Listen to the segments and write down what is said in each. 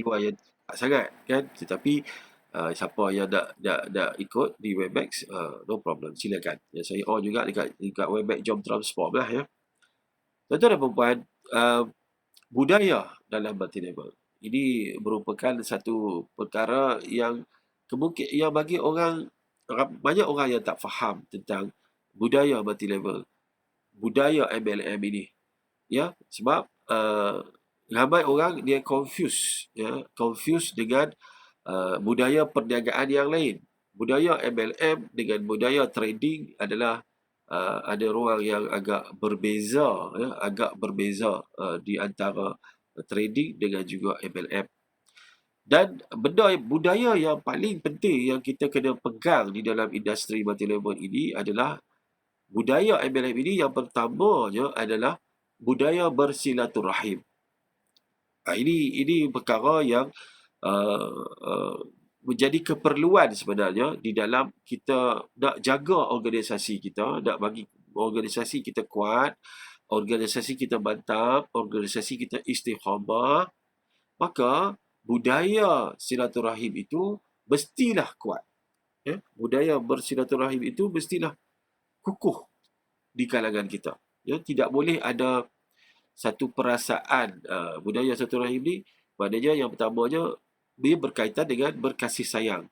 luar yang sangat kan, tetapi siapa yang nak ikut di Webex, no problem, silakan. Ya, saya on juga dekat Webex Jom Transform lah ya. Tuan-tuan dan puan-puan, budaya dalam multi-level ini merupakan satu perkara yang yang bagi banyak orang yang tak faham tentang budaya multi-level, budaya MLM ini. Ya, sebab ramai orang dia confuse dengan budaya perniagaan yang lain. Budaya MLM dengan budaya trading adalah ada ruang yang agak berbeza, di antara trading dengan juga MLM. Dan budaya yang paling penting yang kita kena pegang di dalam industri multi-level ini adalah budaya MLM ini. Yang pertamanya adalah budaya bersilaturahim. Ini perkara yang menjadi keperluan sebenarnya di dalam kita nak jaga organisasi kita, nak bagi organisasi kita kuat, organisasi kita mantap, organisasi kita istiqamah, maka budaya silaturahim itu mestilah kuat. Ya? Budaya bersilaturahim itu mestilah kukuh di kalangan kita. Ya? Tidak boleh ada satu perasaan budaya silaturahim ni, maknanya yang pertamanya dia berkaitan dengan berkasih sayang.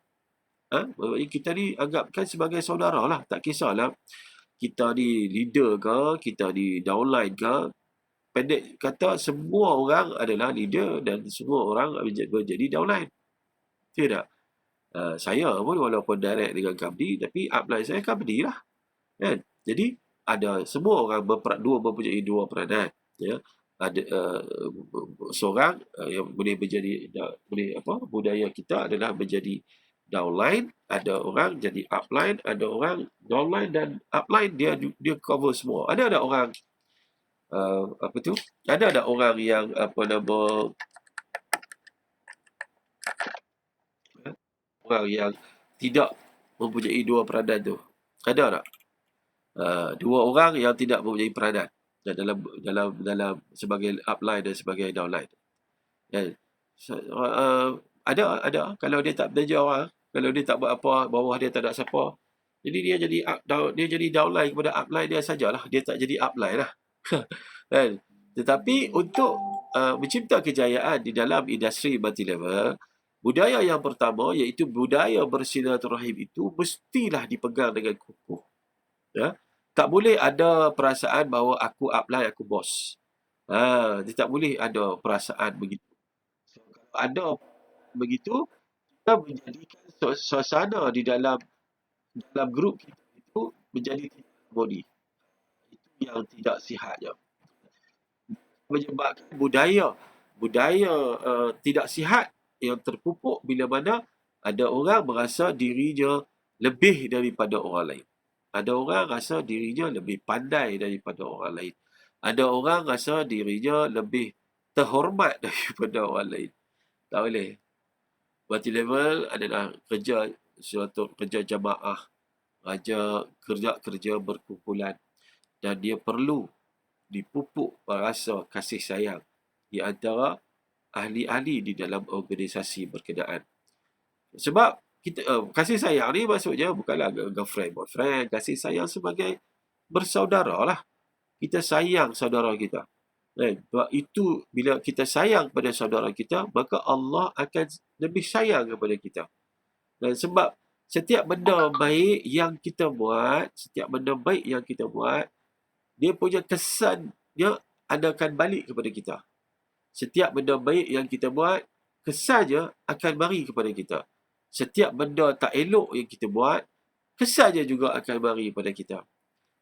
Maksudnya kita ni anggapkan sebagai saudara lah. Tak kisahlah kita ni leader ke, kita ni downline ke. Pendek kata, semua orang adalah leader dan semua orang menjadi downline. Tidak? Saya pun walaupun direct dengan company, tapi upline saya company lah. Kan? Jadi, ada semua orang mempunyai dua peranan. Ya? Ada seorang yang boleh budaya kita adalah menjadi downline, ada orang jadi upline, ada orang downline dan upline, dia cover semua. Ada orang ada orang yang orang yang tidak mempunyai dua peranan tu. Ada tak? Dua orang yang tidak mempunyai peranan dalam sebagai upline dan sebagai downline. Ada kalau dia tak belajar orang, kalau dia tak buat apa, bawah dia tak ada siapa, jadi dia jadi downline kepada upline dia sajalah, dia tak jadi upline lah. Kan? Tetapi untuk mencipta kejayaan di dalam industri multi-level, budaya yang pertama iaitu budaya bersilaturahim itu mestilah dipegang dengan kukuh. Ya? Tak boleh ada perasaan bahawa aku upline, aku bos. Dia tak boleh ada perasaan begitu. Kalau ada begitu, kita menjadikan suasana di dalam grup kita itu menjadi tidak harmoni. Itu yang tidak sihatnya. Menyebabkan budaya tidak sihat yang terpupuk bila mana ada orang merasa dirinya lebih daripada orang lain. Ada orang rasa dirinya lebih pandai daripada orang lain. Ada orang rasa dirinya lebih terhormat daripada orang lain. Tak boleh. Multi-level adalah suatu kerja jamaah, kerja berkumpulan, dan dia perlu dipupuk rasa kasih sayang di antara ahli-ahli di dalam organisasi berkenaan. Sebab kita kasih sayang ni maksudnya bukanlah girlfriend, boyfriend. Kasih sayang sebagai bersaudara lah. Kita sayang saudara kita. Sebab itu bila kita sayang pada saudara kita, maka Allah akan lebih sayang kepada kita. Dan sebab setiap benda baik yang kita buat, dia punya kesannya akan balik kepada kita. Setiap benda baik yang kita buat, kesannya akan mari kepada kita. Setiap benda tak elok yang kita buat, kesannya juga akan mari kepada kita.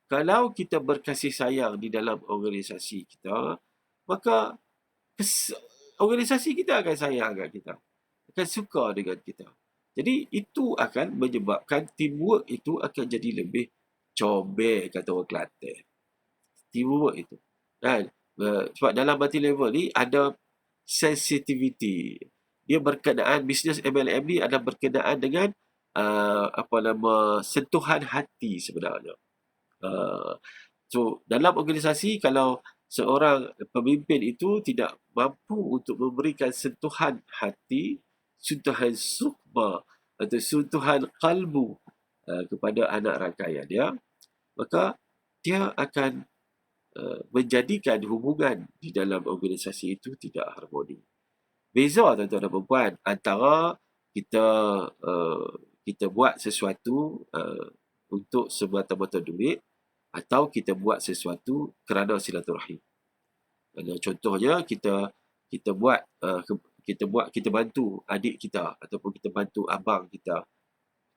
Kalau kita berkasih sayang di dalam organisasi kita, maka organisasi kita akan sayangkan kita, akan suka dengan kita. Jadi itu akan menyebabkan teamwork itu akan jadi lebih comel, kata orang Kelantan. Teamwork itu. Dan sebab dalam multi-level ni ada sensitivity. Dia berkenaan, bisnes MLM ni ada berkenaan dengan sentuhan hati sebenarnya. So dalam organisasi, kalau seorang pemimpin itu tidak mampu untuk memberikan sentuhan hati, sentuhan sukma atau sentuhan kalbu kepada anak rangkaian dia, maka dia akan menjadikan hubungan di dalam organisasi itu tidak harmoni. Beza tuan-tuan dan puan antara kita uh, kita buat sesuatu untuk semata-mata duit atau kita buat sesuatu kerana silaturahim. Contohnya kita bantu adik kita ataupun kita bantu abang kita.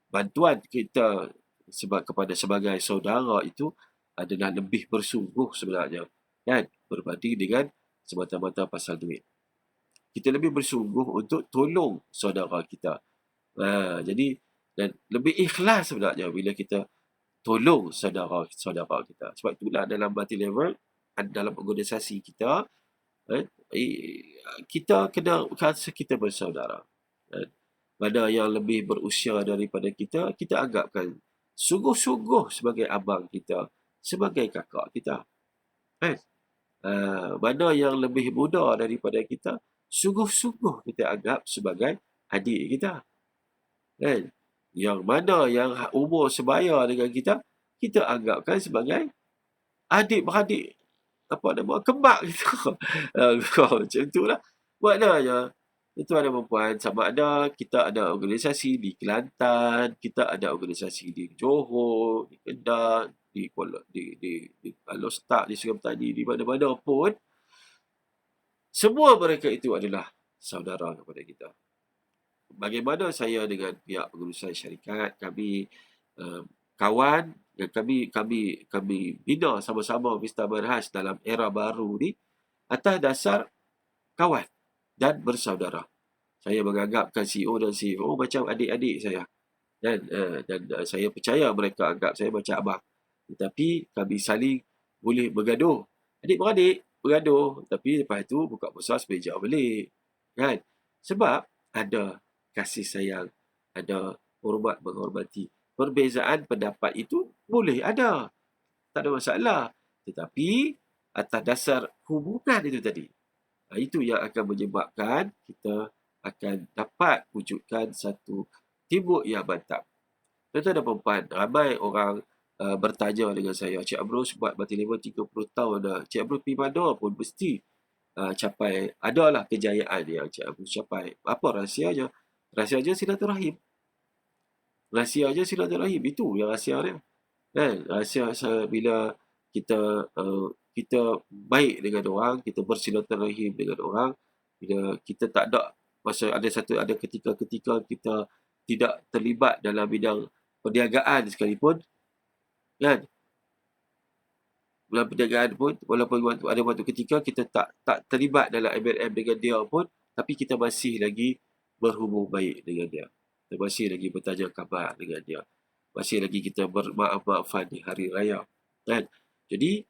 Bantuan kita sebagai saudara itu adalah lebih bersungguh sebenarnya, kan, berbanding dengan semata-mata pasal duit. Kita lebih bersungguh untuk tolong saudara kita. Jadi dan lebih ikhlas sebenarnya bila kita tolong saudara-saudara kita. Sebab itulah dalam multi level, dalam organisasi kita, eh, kita kena rasa kita bersaudara. Mana yang lebih berusia daripada kita, kita anggapkan sungguh-sungguh sebagai abang kita, sebagai kakak kita. Kan? Mana yang lebih muda daripada kita, sungguh-sungguh kita anggap sebagai adik kita. Kan? Yang mana yang umur sebaya dengan kita, kita anggapkan sebagai adik-beradik, kembar kita. Macam itulah. Maknanya, tuan dan puan, sama ada kita ada organisasi di Kelantan, kita ada organisasi di Johor, di Kedah, di Alostak, di Sungai Petani, di mana-mana pun, semua mereka itu adalah saudara kepada kita. Bagaimana saya dengan pihak pengurusan syarikat, kami kawan dan kami bina sama-sama Mr. Manhaj dalam era baru ni atas dasar kawan dan bersaudara. Saya menganggapkan CEO dan CFO macam adik-adik saya. Dan saya percaya mereka anggap saya macam abang. Tetapi kami saling boleh bergaduh. Adik-beradik bergaduh. Tapi lepas tu buka besar semeja balik. Kan? Sebab ada kasih sayang, ada hormat menghormati. Perbezaan pendapat itu boleh ada. Tak ada masalah. Tetapi atas dasar hubungan itu tadi. Itu yang akan menyebabkan kita akan dapat wujudkan satu teamwork yang mantap. Tuan-tuan dan puan, ramai orang bertanya dengan saya, Cik Amrus buat multi level 30 tahun dah. Cik Amrus pergi mana pun mesti capai, adalah kejayaan yang Cik Amrus capai. Apa rahsianya? Rahsianya silaturahim. Rahsianya silaturahim. Itu yang rahsia dia. Kan? Rahsia bila kita baik dengan orang, kita bersilaturahim dengan orang, bila kita tak ada ada ketika-ketika kita tidak terlibat dalam bidang perniagaan sekalipun, kan? Dalam perniagaan pun, walaupun ada waktu ketika kita tak terlibat dalam MLM dengan dia pun, tapi kita masih lagi berhubung baik dengan dia. Kita masih lagi bertanya khabar dengan dia. Masih lagi kita bermaaf-maafan di hari raya. Kan? Jadi,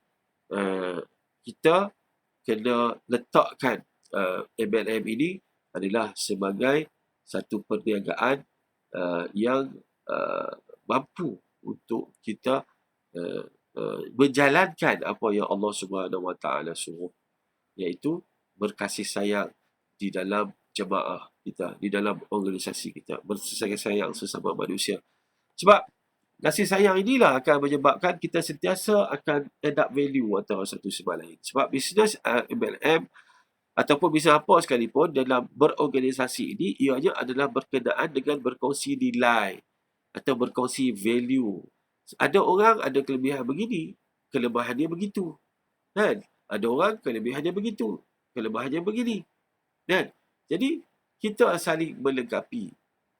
kita kena letakkan MLM ini adalah sebagai satu perniagaan yang mampu untuk kita menjalankan apa yang Allah Subhanahu Wa Taala suruh, iaitu berkasih sayang di dalam jemaah kita, di dalam organisasi kita, berkasih sayang sesama manusia. Sebab kasih sayang inilah akan menyebabkan kita sentiasa akan add up value antara satu sama lain. Sebab bisnes MLM ataupun bisnes apa sekalipun dalam berorganisasi ini, ianya adalah berkenaan dengan berkongsi nilai atau berkongsi value. Ada orang ada kelebihan begini, kelebihannya begitu. Kan? Ada orang kelebihannya begitu, kelebihannya begini. Kan? Jadi, kita saling melengkapi.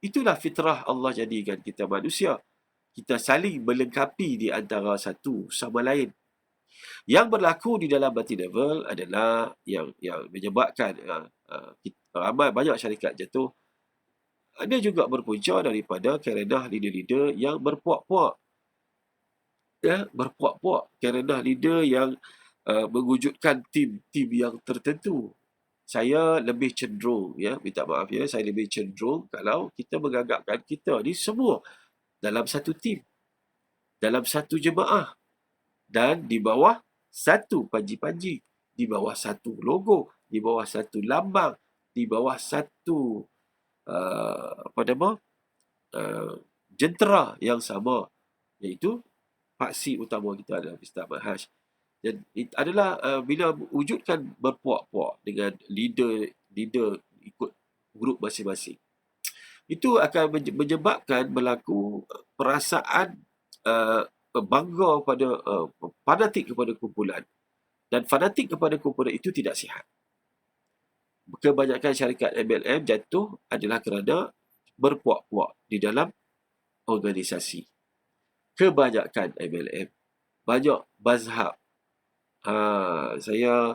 Itulah fitrah Allah jadikan kita manusia. Kita saling melengkapi di antara satu sama lain. Yang berlaku di dalam multi level adalah yang menyebabkan ramai banyak syarikat jatuh. Ada juga berpunca daripada kerana leader-leader yang berpuak-puak. Ya, berpuak-puak kerana leader yang mewujudkan tim yang tertentu. Saya lebih cenderung, minta maaf saya lebih cenderung kalau kita menganggapkan kita ni semua dalam satu tim, dalam satu jemaah dan di bawah satu panji-panji. di bawah satu logo, di bawah satu lambang, di bawah satu jentera yang sama, iaitu paksi utama kita adalah Mr. Manhaj. Dan adalah bila wujudkan berpuak-puak dengan leader ikut grup masing-masing, itu akan menyebabkan berlaku perasaan bangga pada fanatik kepada kumpulan, dan fanatik kepada kumpulan itu tidak sihat. Kebanyakan syarikat MLM jatuh adalah kerana berpuak-puak di dalam organisasi. Kebanyakan MLM, banyak mazhab. Saya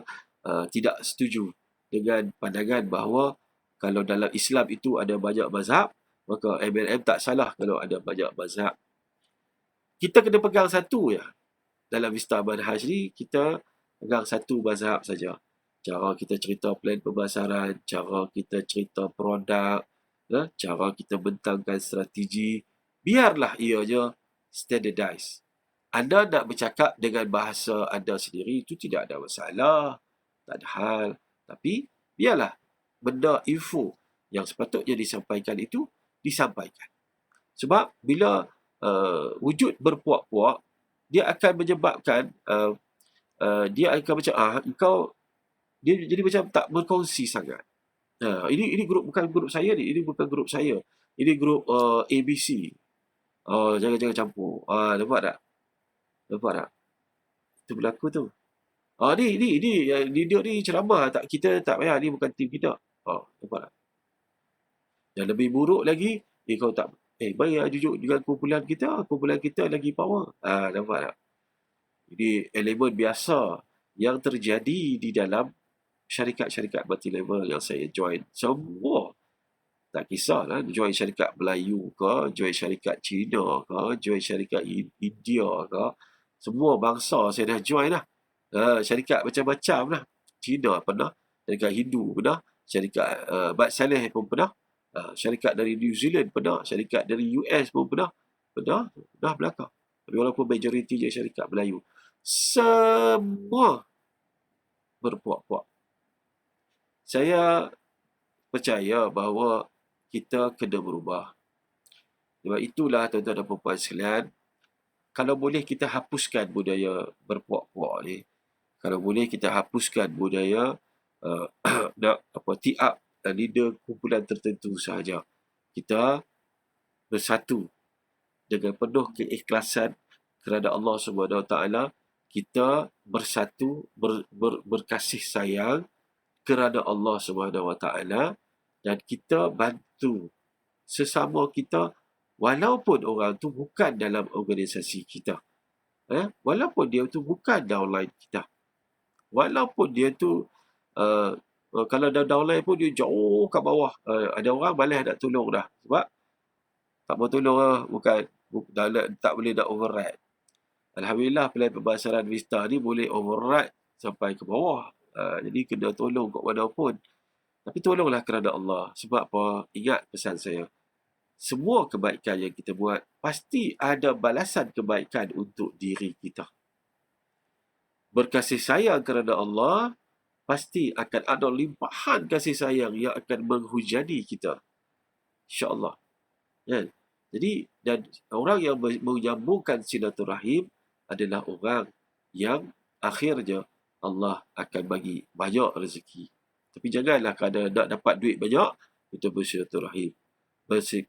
tidak setuju dengan pandangan bahawa kalau dalam Islam itu ada banyak mazhab, maka MLM tak salah kalau ada banyak mazhab. Kita kena pegang satu ya. Dalam Mr. Manhaj ni, kita pegang satu mazhab saja. Cara kita cerita plan pemasaran, cara kita cerita produk, cara kita bentangkan strategi, biarlah ianya standardized. Anda nak bercakap dengan bahasa anda sendiri, itu tidak ada masalah, tak ada hal. Tapi biarlah benda info yang sepatutnya disampaikan itu disampaikan. Sebab bila wujud berpuak-puak, dia akan menyebabkan dia akan macam engkau, dia jadi macam tak berkongsi sangat. Ini grup, bukan grup saya ni, ini bukan grup saya, ini grup ABC. Jangan campur. Nampak tak? Itu berlaku tu. Ni leader ni ceramah, kita tak payah, ni bukan tim kita. Nampak tak? Dan lebih buruk lagi, kau tak baik jujur dengan kumpulan kita lagi power. Nampak tak? Jadi elemen biasa yang terjadi di dalam syarikat-syarikat multi-level yang saya join, semua tak kisahlah, join syarikat Melayu ke, join syarikat Cina ke, join syarikat India ke, semua bangsa saya dah join lah. Syarikat macam-macam lah. Cina pernah, syarikat Hindu pernah, syarikat Bat Saleh pun pernah, syarikat dari New Zealand pernah, syarikat dari US pun pernah belakang. Tapi walaupun majoriti je syarikat Melayu, semua berpuak-puak. Saya percaya bahawa kita kena berubah. Sebab itulah tuan-tuan dan puan-puan sekalian, kalau boleh kita hapuskan budaya berpuak-puak ni. Kalau boleh kita hapuskan budaya tiap leader kumpulan tertentu sahaja. Kita bersatu dengan penuh keikhlasan kerana Allah SWT. Kita bersatu berkasih sayang kerana Allah SWT, dan kita bantu sesama kita walaupun orang tu bukan dalam organisasi kita. Walaupun dia tu bukan downline kita. Walaupun dia tu kalau dah downline pun dia jauh kat bawah. Ada orang malas nak tolong dah. Sebab tak mau tolong bukan tak boleh nak override. Alhamdulillah plan pemasaran Vista ni boleh override sampai ke bawah. Jadi kena tolong kat mana pun. Tapi tolonglah kerana Allah. Sebab apa? Ingat pesan saya. Semua kebaikan yang kita buat, pasti ada balasan kebaikan untuk diri kita. Berkasih sayang kerana Allah, pasti akan ada limpahan kasih sayang yang akan menghujani kita. InsyaAllah. Jadi, dan orang yang menyambungkan silaturahim adalah orang yang akhirnya Allah akan bagi banyak rezeki. Tapi janganlah kerana nak dapat duit banyak, kita bersilaturahim.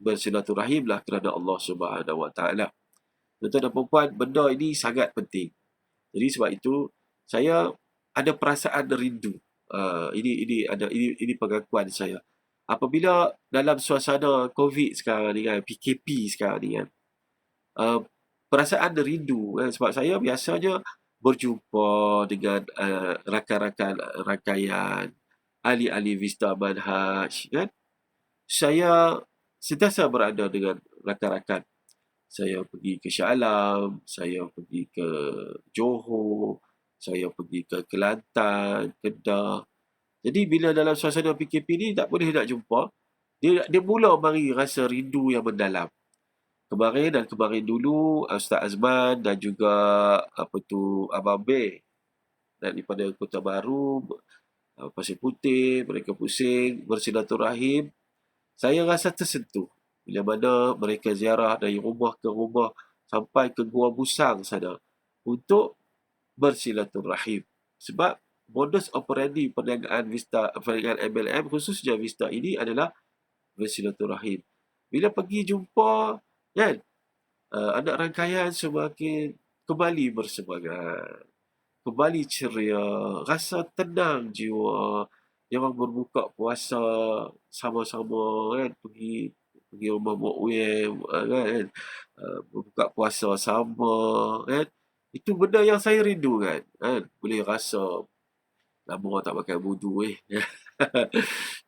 Bersilaturahimlah kerana Allah SWT. Tuan-tuan dan puan-puan, benda ini sangat penting. Jadi sebab itu, saya ada perasaan rindu. Ini pengakuan saya. Apabila dalam suasana COVID sekarang ni kan, PKP sekarang ni kan, perasaan rindu. Sebab saya biasanya berjumpa dengan rakan-rakan rangkaian, ahli-ahli Vista Manhaj, kan? Saya sentiasa berada dengan rakan-rakan. Saya pergi ke Shah Alam, saya pergi ke Johor, saya pergi ke Kelantan, Kedah. Jadi bila dalam suasana PKP ni tak boleh nak jumpa, dia mula mari rasa rindu yang mendalam. Kemarin dulu Ustaz Azman dan juga Abang Bey, daripada Kota Baru, Pasir Putih, mereka pusing, bersilaturahim. Saya rasa tersentuh bila mana mereka ziarah dari rumah ke rumah sampai ke Gua Busang sana untuk bersilaturahim. Sebab modus operandi perniagaan MLM khususnya Vista ini adalah bersilaturahim. Bila pergi jumpa, kan, anak rangkaian semakin kembali bersemangat, kembali ceria, rasa tenang jiwa. Dia orang berbuka puasa sama-sama, kan, pergi rumah Mak Wim, kan, berbuka puasa sama, kan. Itu benda yang saya rindu, kan. Boleh rasa lama tak pakai wudu,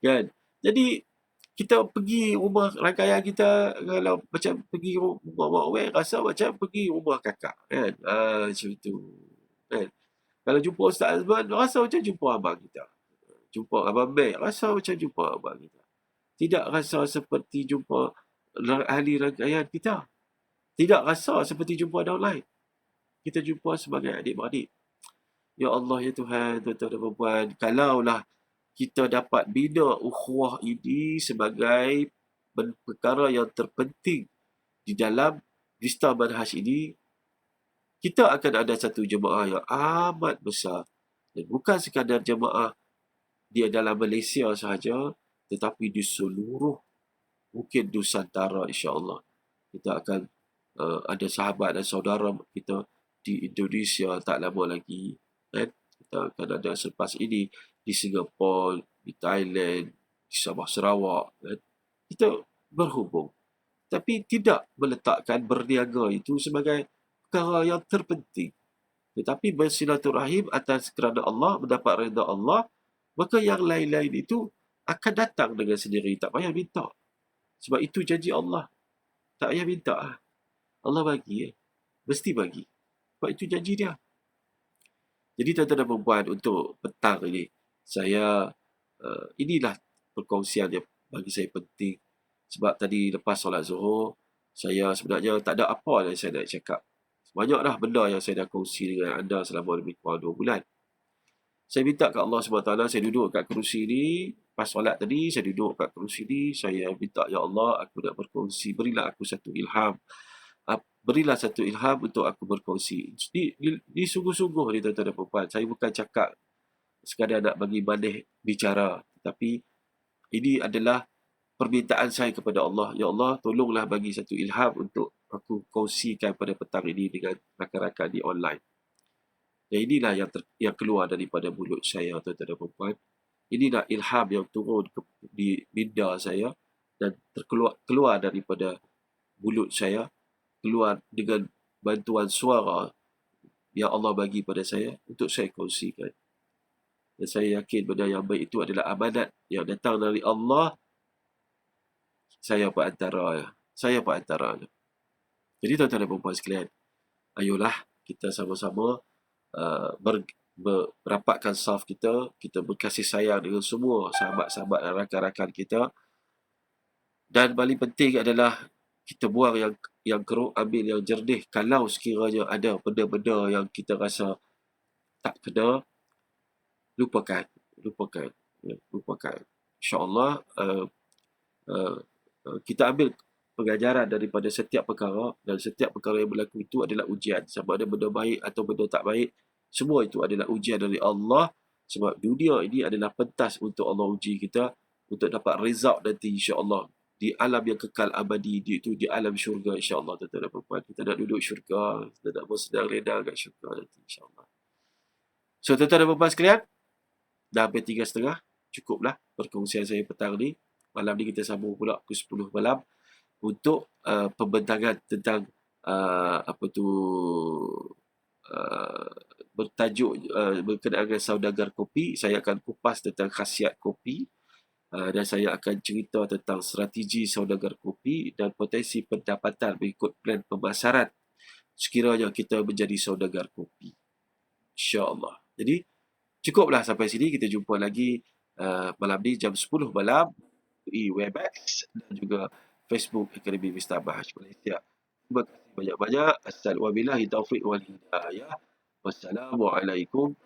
kan. Jadi kita pergi rumah rangkaian kita, kalau macam pergi rumah Mak Wim, rasa macam pergi rumah kakak, kan. Macam itu, kan. Kalau jumpa Ustaz Azman, rasa macam jumpa abang kita. Jumpa Abang Mek, rasa macam jumpa abang kita. Tidak rasa seperti jumpa ahli rangkaian kita. Tidak rasa seperti jumpa downline. Kita jumpa sebagai adik-beradik. Ya Allah, ya Tuhan, tuan-tuan dan puan-puan, kalaulah kita dapat bina ukhuwah ini sebagai perkara yang terpenting di dalam Vista Manhaj ini, kita akan ada satu jemaah yang amat besar. Dan bukan sekadar jemaah dia dalam Malaysia sahaja, tetapi di seluruh mungkin Nusantara, insya-Allah. Kita akan ada sahabat dan saudara kita di Indonesia tak lama lagi, kan? Kita akan ada selepas ini di Singapura, di Thailand, di Sabah Sarawak, kan? Kita berhubung. Tapi tidak meletakkan berniaga itu sebagai perkara yang terpenting. Tetapi bersilaturahim atas kerana Allah, mendapat redha Allah, maka yang lain-lain itu akan datang dengan sendiri. Tak payah minta. Sebab itu janji Allah. Tak payah minta. Allah bagi. Mesti bagi. Sebab itu janji dia. Jadi tuan-tuan dan perempuan, untuk petang ini, saya, inilah perkongsian yang bagi saya penting. Sebab tadi lepas solat Zuhur, saya sebenarnya tak ada apa yang saya nak cakap. Banyak dah benda yang saya dah kongsi dengan anda selama lebih kurang 2 bulan. Saya minta ke Allah SWT, saya duduk kat kerusi ni, pas solat tadi, saya duduk kat kerusi ni, saya minta, Ya Allah, aku nak berkongsi, berilah aku satu ilham. Berilah satu ilham untuk aku berkongsi. Ini sungguh-sungguh ni tuan-tuan dan puan-puan. Saya bukan cakap sekadar nak bagi manis bicara, tapi ini adalah permintaan saya kepada Allah. Ya Allah, tolonglah bagi satu ilham untuk aku kongsikan pada petang ini dengan rakan-rakan di online. Dan inilah yang keluar daripada mulut saya, tuan-tuan dan puan-puan. Inilah ilham yang turun di minda saya dan keluar daripada mulut saya, keluar dengan bantuan suara yang Allah bagi pada saya untuk saya kongsikan. Dan saya yakin benda yang baik itu adalah amanat yang datang dari Allah. Saya perantara. Jadi tuan-tuan dan puan-puan sekalian, ayolah kita sama-sama merapatkan saf kita berkasih sayang dengan semua sahabat-sahabat dan rakan-rakan kita. Dan paling penting adalah kita buang yang keruk, ambil yang jernih. Kalau sekiranya ada benda-benda yang kita rasa tak kena, lupakan. InsyaAllah kita ambil pengajaran daripada setiap perkara, dan setiap perkara yang berlaku itu adalah ujian. Sama ada benda baik atau benda tak baik, semua itu adalah ujian dari Allah. Sebab dunia ini adalah pentas untuk Allah uji kita, untuk dapat result nanti insya-Allah di alam yang kekal abadi, itu di alam syurga insya-Allah. Tuan-tuan dan puan-puan, kita nak duduk syurga, kita nak bersedang reda kat syurga nanti insya-Allah. So tuan-tuan dan puan-puan sekalian, dah hampir 3.30, cukuplah perkongsian saya petang ni. Malam ni kita sambung pula pukul 10 malam untuk pembentangan tentang bertajuk berkenaan dengan saudagar kopi. Saya akan kupas tentang khasiat kopi, dan saya akan cerita tentang strategi saudagar kopi dan potensi pendapatan mengikut plan pemasaran sekiranya kita menjadi saudagar kopi, insya-Allah. Jadi cukuplah sampai sini. Kita jumpa lagi malam ni jam 10 malam di Webex dan juga Facebook Akademi Vista Manhaj Malaysia. Terima kasih banyak-banyak. Assalamualaikum warahmatullahi wabarakatuh. Wassalamualaikum